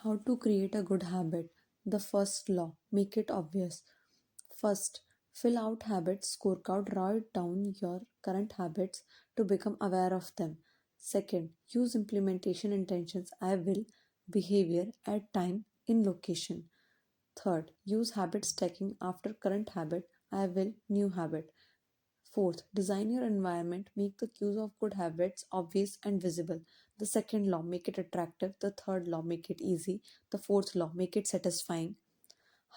How to create a good habit. The first law, make it obvious. First, fill out habits scorecard, write down your current habits to become aware of them. Second, use implementation intentions I will, behavior, at time, in location. Third, use habit stacking after current habit, I will, new habit. Fourth, design your environment, make the cues of good habits obvious and visible. The second law, make it attractive. The third law, make it easy. The fourth law, make it satisfying.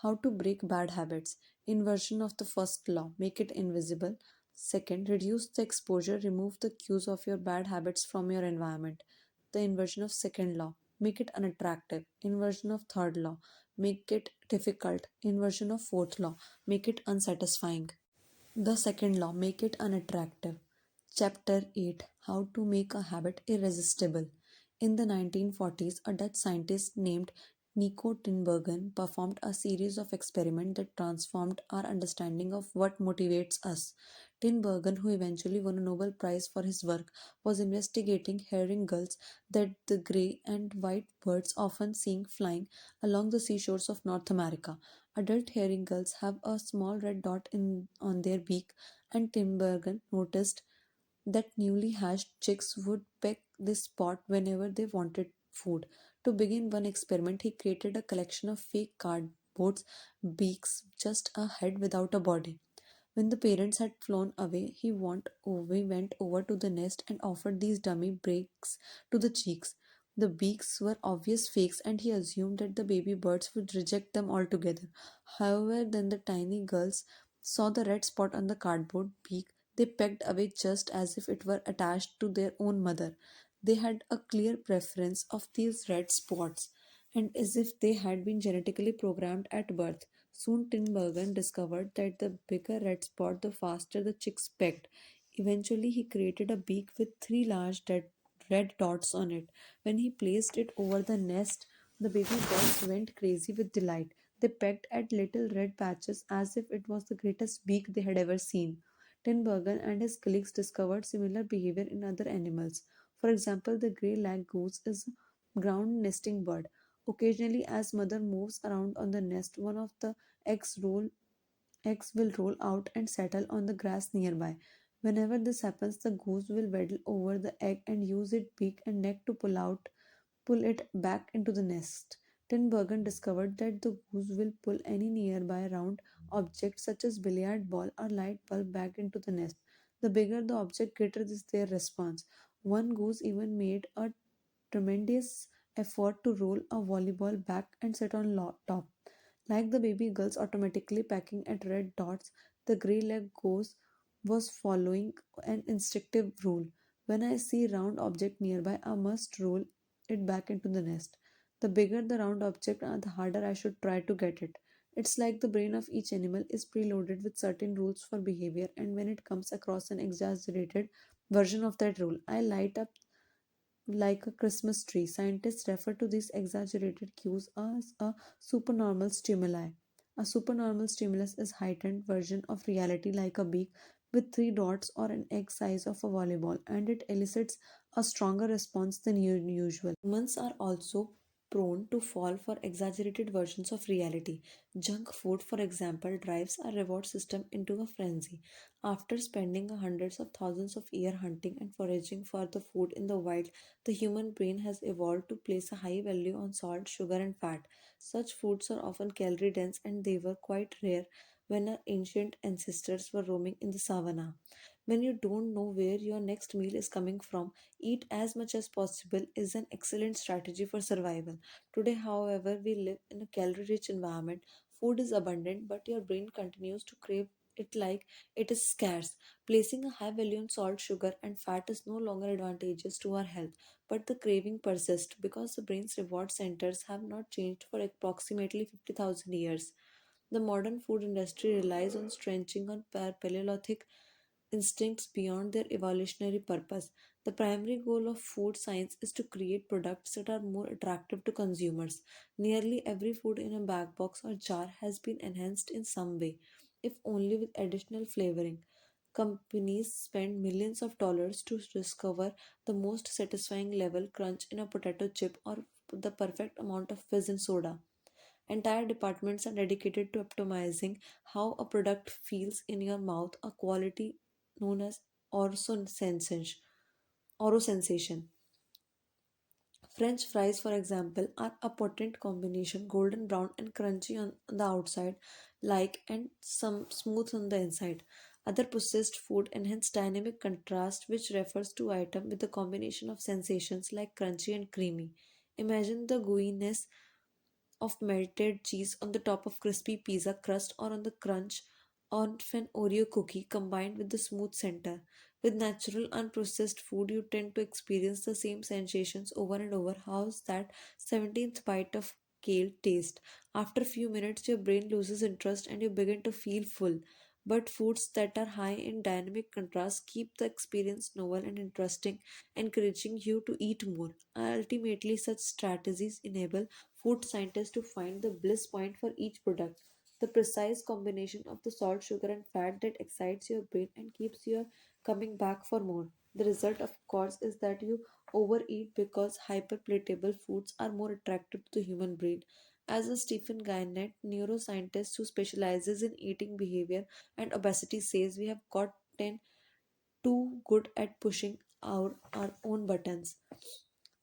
How to break bad habits. Inversion of the first law, make it invisible. Second, reduce the exposure, remove the cues of your bad habits from your environment. The inversion of second law, make it unattractive. Inversion of third law, make it difficult. Inversion of fourth law, make it unsatisfying. The second law, make it unattractive. Chapter 8, how to make a habit irresistible. In the 1940s, a Dutch scientist named Nico Tinbergen performed a series of experiments that transformed our understanding of what motivates us. Tinbergen, who eventually won a Nobel Prize for his work, was investigating herring gulls, that the grey and white birds often seen flying along the seashores of North America. Adult herring gulls have a small red dot on their beak, and Tinbergen noticed that newly hatched chicks would peck this spot whenever they wanted food. To begin one experiment, he created a collection of fake cardboard beaks, just a head without a body. When the parents had flown away, he went over to the nest and offered these dummy breaks to the chicks. The beaks were obvious fakes, and he assumed that the baby birds would reject them altogether. However, when the tiny girls saw the red spot on the cardboard beak, they pecked away just as if it were attached to their own mother. They had a clear preference of these red spots, and as if they had been genetically programmed at birth. Soon Tinbergen discovered that the bigger red spot, the faster the chicks pecked. Eventually, he created a beak with three large red dots on it. When he placed it over the nest, the baby birds went crazy with delight. They pecked at little red patches as if it was the greatest beak they had ever seen. Tinbergen and his colleagues discovered similar behavior in other animals. For example, the grey lag goose is a ground nesting bird. Occasionally, as mother moves around on the nest, one of the eggs roll eggs will roll out and settle on the grass nearby. Whenever this happens, the goose will waddle over the egg and use its beak and neck to pull it back into the nest. Tinbergen discovered that the goose will pull any nearby round object such as billiard ball or light bulb back into the nest. The bigger the object, greater is their response. One goose even made a tremendous effort to roll a volleyball back and sit on top. Like the baby girls automatically packing at red dots, the grey leg goose was following an instinctive rule. When I see round object nearby, I must roll it back into the nest. The bigger the round object, the harder I should try to get it. It's like the brain of each animal is preloaded with certain rules for behavior, and when it comes across an exaggerated version of that rule, I light up like a Christmas tree. Scientists refer to these exaggerated cues as a supernormal stimuli. A supernormal stimulus is a heightened version of reality like a beak with three dots or an egg size of a volleyball, and it elicits a stronger response than usual. Humans are also prone to fall for exaggerated versions of reality. Junk food, for example, drives our reward system into a frenzy. After spending hundreds of thousands of years hunting and foraging for the food in the wild, the human brain has evolved to place a high value on salt, sugar, and fat. Such foods are often calorie dense, and they were quite rare when our ancient ancestors were roaming in the savannah. When you don't know where your next meal is coming from, eat as much as possible is an excellent strategy for survival. Today, however, we live in a calorie rich environment. Food is abundant, but your brain continues to crave it like it is scarce. Placing a high value on salt, sugar, and fat is no longer advantageous to our health, but the craving persists because the brain's reward centers have not changed for approximately 50,000 years. The modern food industry relies on stretching on Paleolithic instincts beyond their evolutionary purpose. The primary goal of food science is to create products that are more attractive to consumers. Nearly every food in a bag, box, or jar has been enhanced in some way, if only with additional flavoring. Companies spend millions of dollars to discover the most satisfying level crunch in a potato chip or the perfect amount of fizz in soda. Entire departments are dedicated to optimizing how a product feels in your mouth, a quality known as orosensation. Orosensation. French fries, for example, are a potent combination, golden brown and crunchy on the outside, like and some smooth on the inside. Other processed food enhance dynamic contrast, which refers to item with a combination of sensations like crunchy and creamy. Imagine the gooiness of melted cheese on the top of crispy pizza crust or on the crunch of an Oreo cookie combined with the smooth center. With natural unprocessed food, you tend to experience the same sensations over and over. How's that 17th bite of kale taste? After a few minutes, your brain loses interest and you begin to feel full. But foods that are high in dynamic contrast keep the experience novel and interesting, encouraging you to eat more. Ultimately, such strategies enable food scientists to find the bliss point for each product, the precise combination of the salt, sugar, and fat that excites your brain and keeps you coming back for more. The result, of course, is that you overeat because hyperpalatable foods are more attractive to the human brain. As a Stephen Gynett, neuroscientist who specializes in eating behavior and obesity, says, we have gotten too good at pushing our own buttons.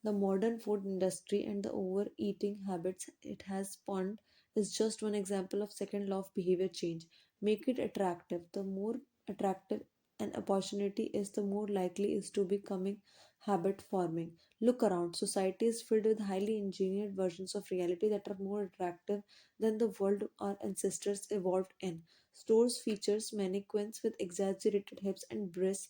The modern food industry and the overeating habits it has spawned is just one example of second law of behavior change. Make it attractive. The more attractive an opportunity is, the more likely is to becoming habit forming. Look around. Society is filled with highly engineered versions of reality that are more attractive than the world our ancestors evolved in. Stores features mannequins with exaggerated hips and breasts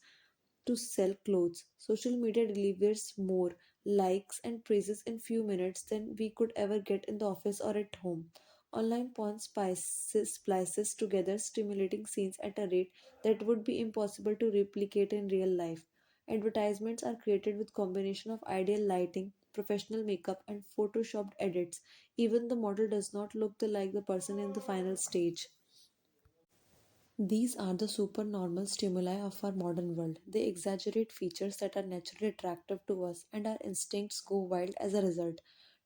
to sell clothes. Social media delivers more likes and praises in few minutes than we could ever get in the office or at home. Online porn splices together stimulating scenes at a rate that would be impossible to replicate in real life. Advertisements are created with combination of ideal lighting, professional makeup and photoshopped edits. Even the model does not look like the person in the final stage. These are the supernormal stimuli of our modern world. They exaggerate features that are naturally attractive to us, and our instincts go wild as a result,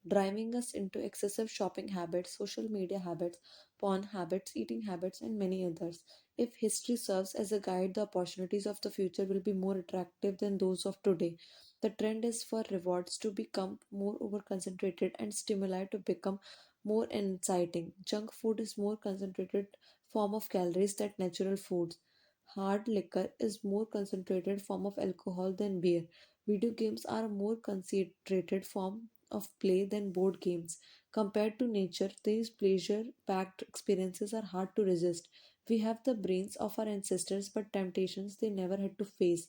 driving us into excessive shopping habits, social media habits, porn habits, eating habits, and many others. If history serves as a guide, the opportunities of the future will be more attractive than those of today. The trend is for rewards to become more over concentrated and stimuli to become more inciting. Junk food is more concentrated form of calories than natural foods. Hard liquor is more concentrated form of alcohol than beer. Video games are a more concentrated form of play than board games. Compared to nature, these pleasure-packed experiences are hard to resist. We have the brains of our ancestors, but temptations they never had to face.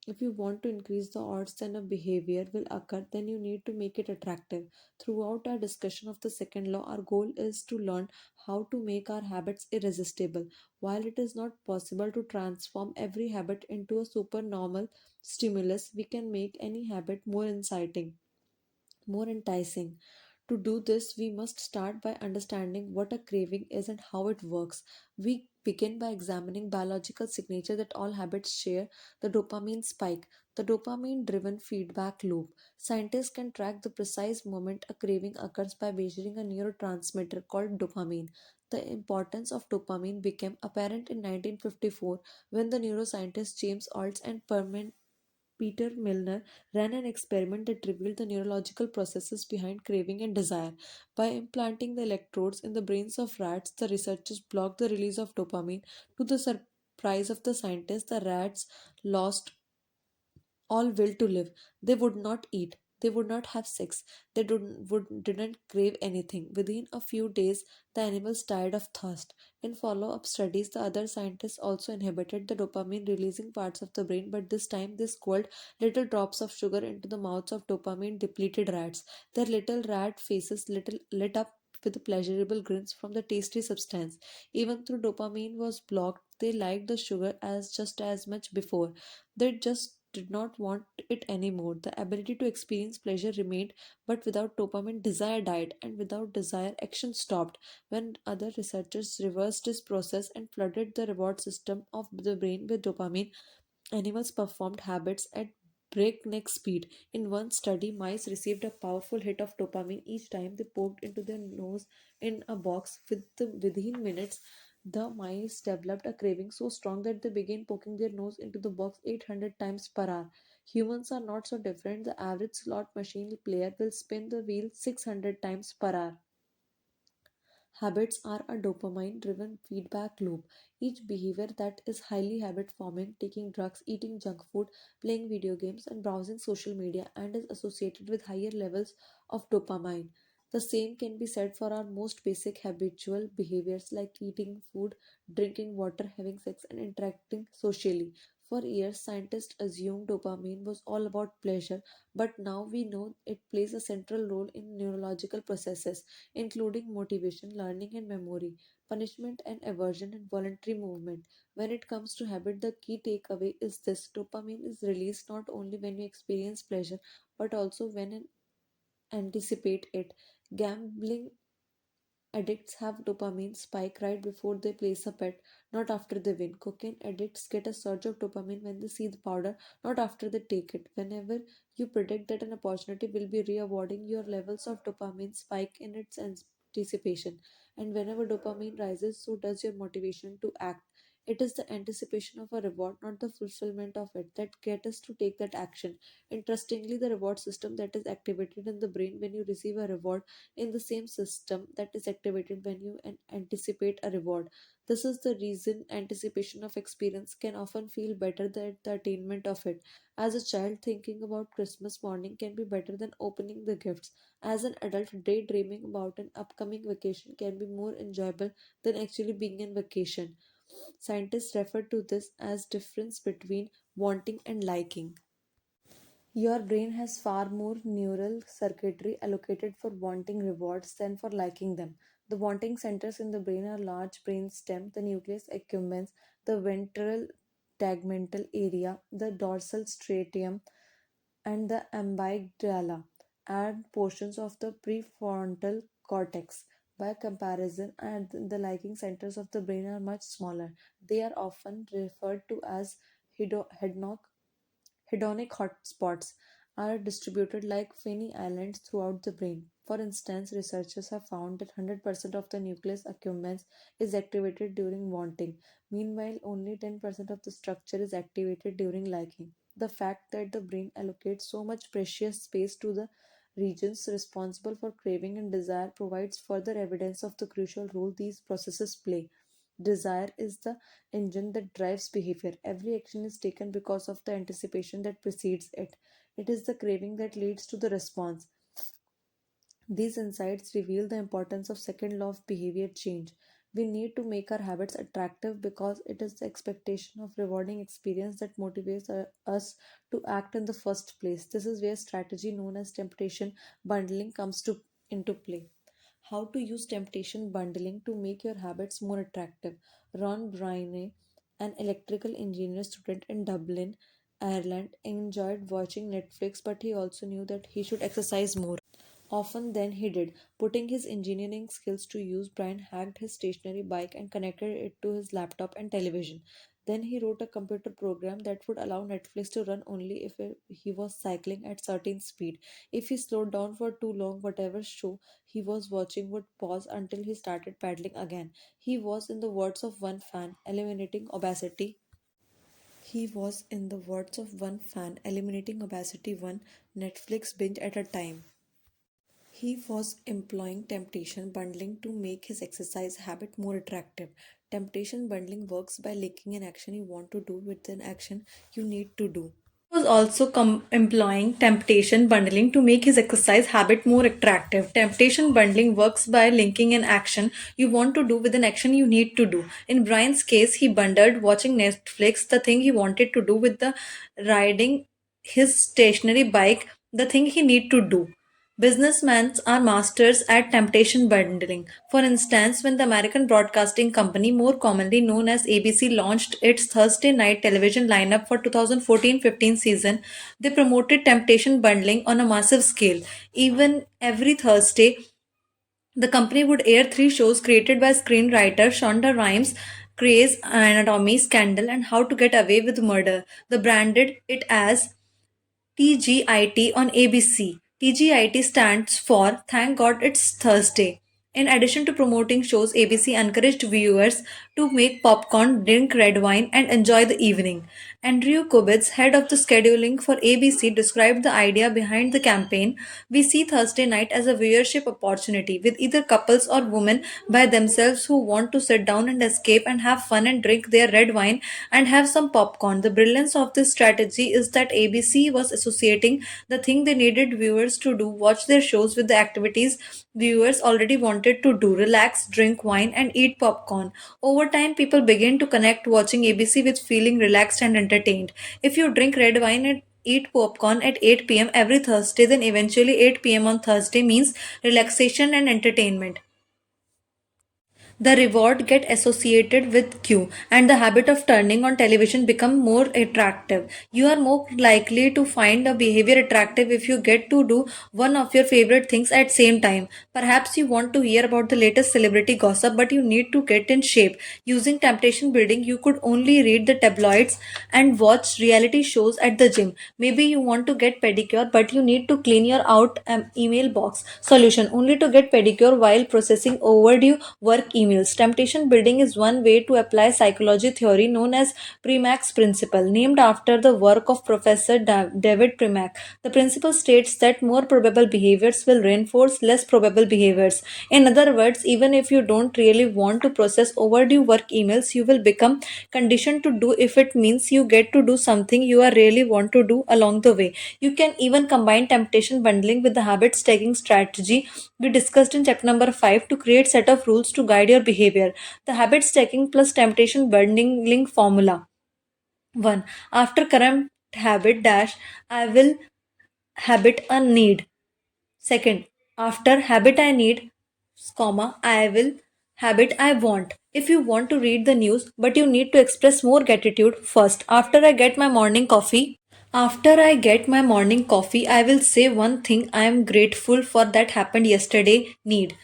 If you want to increase the odds that a behavior will occur, then you need to make it attractive. Throughout our discussion of the second law, our goal is to learn how to make our habits irresistible. While it is not possible to transform every habit into a supernormal stimulus, we can make any habit more inciting, more enticing. To do this, we must start by understanding what a craving is and how it works. We begin by examining biological signature that all habits share, the dopamine spike, the dopamine driven feedback loop. Scientists can track the precise moment a craving occurs by measuring a neurotransmitter called dopamine. The importance of dopamine became apparent in 1954 when the neuroscientists James Olds and Peter Milner ran an experiment that revealed the neurological processes behind craving and desire. By implanting the electrodes in the brains of rats, the researchers blocked the release of dopamine. To the surprise of the scientists, the rats lost all will to live. They would not eat. They would not have sex. Didn't crave anything. Within a few days, the animals died of thirst. In follow up studies, the other scientists also inhibited the dopamine releasing parts of the brain, but this time they squirted little drops of sugar into the mouths of dopamine depleted rats. Their little rat faces lit up with pleasurable grins from the tasty substance. Even though dopamine was blocked, they liked the sugar as just as much before. They just did not want it anymore. The ability to experience pleasure remained, but without dopamine, desire died, and without desire, action stopped. When other researchers reversed this process and flooded the reward system of the brain with dopamine, animals performed habits at breakneck speed. In one study, mice received a powerful hit of dopamine each time they poked into their nose in a box. Within minutes, the mice developed a craving so strong that they began poking their nose into the box 800 times per hour. Humans are not so different. The average slot machine player will spin the wheel 600 times per hour. Habits are a dopamine driven feedback loop. Each behavior that is highly habit forming, taking drugs, eating junk food, playing video games, and browsing social media, and is associated with higher levels of dopamine. The same can be said for our most basic habitual behaviors like eating food, drinking water, having sex, and interacting socially. For years, scientists assumed dopamine was all about pleasure, but now we know it plays a central role in neurological processes including motivation, learning, and memory, punishment and aversion, and voluntary movement. When it comes to habit, the key takeaway is this: dopamine is released not only when you experience pleasure, but also when you anticipate it. Gambling addicts have dopamine spike right before they place a bet, not after they win. Cocaine addicts get a surge of dopamine when they see the powder, not after they take it. Whenever you predict that an opportunity will be rewarding, your levels of dopamine spike in its anticipation. And whenever dopamine rises, so does your motivation to act. It is the anticipation of a reward, not the fulfillment of it, that gets us to take that action. Interestingly, the reward system that is activated in the brain when you receive a reward in the same system that is activated when you anticipate a reward. This is the reason anticipation of experience can often feel better than the attainment of it. As a child, thinking about Christmas morning can be better than opening the gifts. As an adult, daydreaming about an upcoming vacation can be more enjoyable than actually being in vacation. Scientists refer to this as difference between wanting and liking. Your brain has far more neural circuitry allocated for wanting rewards than for liking them. The wanting centers in the brain are large brain stem, the nucleus accumbens, the ventral tegmental area, the dorsal striatum, and the amygdala, and portions of the prefrontal cortex. By comparison, and the liking centers of the brain are much smaller. They are often referred to as hedonic hedonic hotspots are distributed like Fanny Islands throughout the brain. For instance, researchers have found that 100% of the nucleus accumbens is activated during wanting. Meanwhile, only 10% of the structure is activated during liking. The fact that the brain allocates so much precious space to the regions responsible for craving and desire provides further evidence of the crucial role these processes play. Desire is the engine that drives behavior. Every action is taken because of the anticipation that precedes it. It is the craving that leads to the response. These insights reveal the importance of second law of behavior change. We need to make our habits attractive because it is the expectation of rewarding experience that motivates us to act in the first place. This is where strategy known as temptation bundling comes to into play. How to use temptation bundling to make your habits more attractive. Ron Bryne, an electrical engineer student in Dublin, Ireland, enjoyed watching Netflix, but he also knew that he should exercise more often than he did. Putting his engineering skills to use, Brian hacked his stationary bike and connected it to his laptop and television. Then he wrote a computer program that would allow Netflix to run only if he was cycling at certain speed. If he slowed down for too long, whatever show he was watching would pause until he started paddling again. He was, in the words of one fan, eliminating obesity. He was, in the words of one fan, eliminating obesity one Netflix binge at a time. He was employing temptation bundling to make his exercise habit more attractive. Temptation bundling works by linking an action you want to do with an action you need to do. Was also employing temptation bundling to make his exercise habit more attractive. Temptation bundling works by linking an action you want to do with an action you need to do. In Brian's case, he bundled watching Netflix, the thing he wanted to do, with the riding his stationary bike, the thing he need to do. Businessmen are masters at temptation bundling. For instance, when the American Broadcasting Company, more commonly known as ABC, launched its Thursday night television lineup for 2014-15 season, they promoted temptation bundling on a massive scale. Even every Thursday, the company would air three shows created by screenwriter Shonda Rhimes: Grey's Anatomy, Scandal, and How to Get Away with Murder. They branded it as TGIT on ABC. TGIT stands for Thank God It's Thursday. In addition to promoting shows, ABC encouraged viewers to make popcorn, drink red wine, and enjoy the evening. Andrew Kubitz, head of the scheduling for ABC, described the idea behind the campaign. We see Thursday night as a viewership opportunity, with either couples or women by themselves who want to sit down and escape and have fun and drink their red wine and have some popcorn. The brilliance of this strategy is that ABC was associating the thing they needed viewers to do, watch their shows, with the activities viewers already wanted to do, relax, drink wine, and eat popcorn. Over time, people begin to connect watching ABC with feeling relaxed and entertained. If you drink red wine and eat popcorn at 8 p.m. every Thursday, then eventually 8 p.m. on Thursday means relaxation and entertainment. The reward get associated with cue and the habit of turning on television become more attractive. You are more likely to find a behavior attractive if you get to do one of your favorite things at same time. Perhaps you want to hear about the latest celebrity gossip, but you need to get in shape. Using temptation building, you could only read the tabloids and watch reality shows at the gym. Maybe you want to get pedicure, but you need to clean your out email box. Solution: only to get pedicure while processing overdue work emails. Temptation building is one way to apply psychology theory known as Premack's principle, named after the work of Professor David Premack. The principle states that more probable behaviors will reinforce less probable behaviors. In other words, even if you don't really want to process overdue work emails, you will become conditioned to do if it means you get to do something you are really want to do along the way. You can even combine temptation bundling with the habit stacking strategy we discussed in chapter number 5 to create set of rules to guide your behavior. The habit stacking plus temptation bundling formula. 1. After current habit dash, I will habit a need. Second, after habit I need, comma, I will habit I want. If you want to read the news but you need to express more gratitude, first, after I get my morning coffee, I will say one thing I am grateful for that happened yesterday. Need.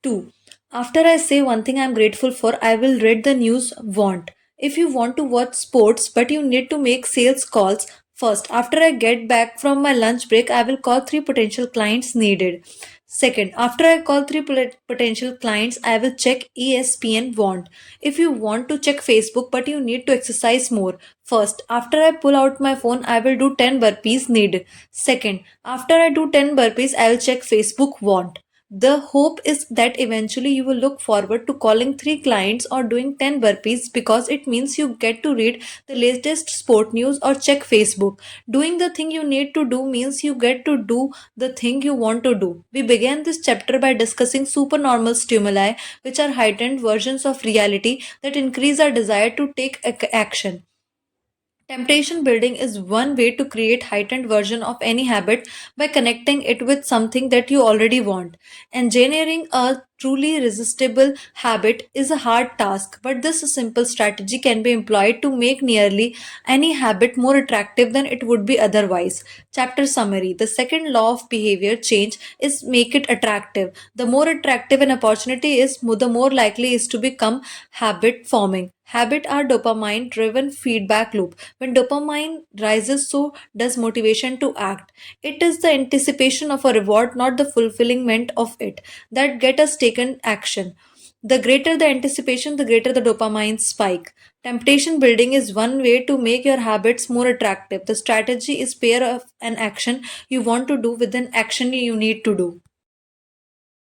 2. After I say one thing I'm grateful for, I will read the news. Want. If you want to watch sports but you need to make sales calls, first, after I get back from my lunch break, I will call 3 potential clients needed. Second, after I call 3 potential clients, I will check ESPN. Want. If you want to check Facebook but you need to exercise more, first, after I pull out my phone, I will do 10 burpees needed. Second, after I do 10 burpees, I will check Facebook. Want. The hope is that eventually you will look forward to calling 3 clients or doing 10 burpees because it means you get to read the latest sport news or check Facebook. Doing the thing you need to do means you get to do the thing you want to do. We began this chapter by discussing supernormal stimuli, which are heightened versions of reality that increase our desire to take action. Temptation building is one way to create heightened version of any habit by connecting it with something that you already want. Engineering a truly irresistible habit is a hard task, but this simple strategy can be employed to make nearly any habit more attractive than it would be otherwise. Chapter summary: the second law of behavior change is make it attractive. The more attractive an opportunity is, the more likely is to become habit forming. Habit are dopamine driven feedback loop. When dopamine rises, so does motivation to act. It is the anticipation of a reward, not the fulfillment of it, that get us taken action. The greater the anticipation, the greater the dopamine spike. Temptation building is one way to make your habits more attractive. The strategy is pair of an action you want to do with an action you need to do.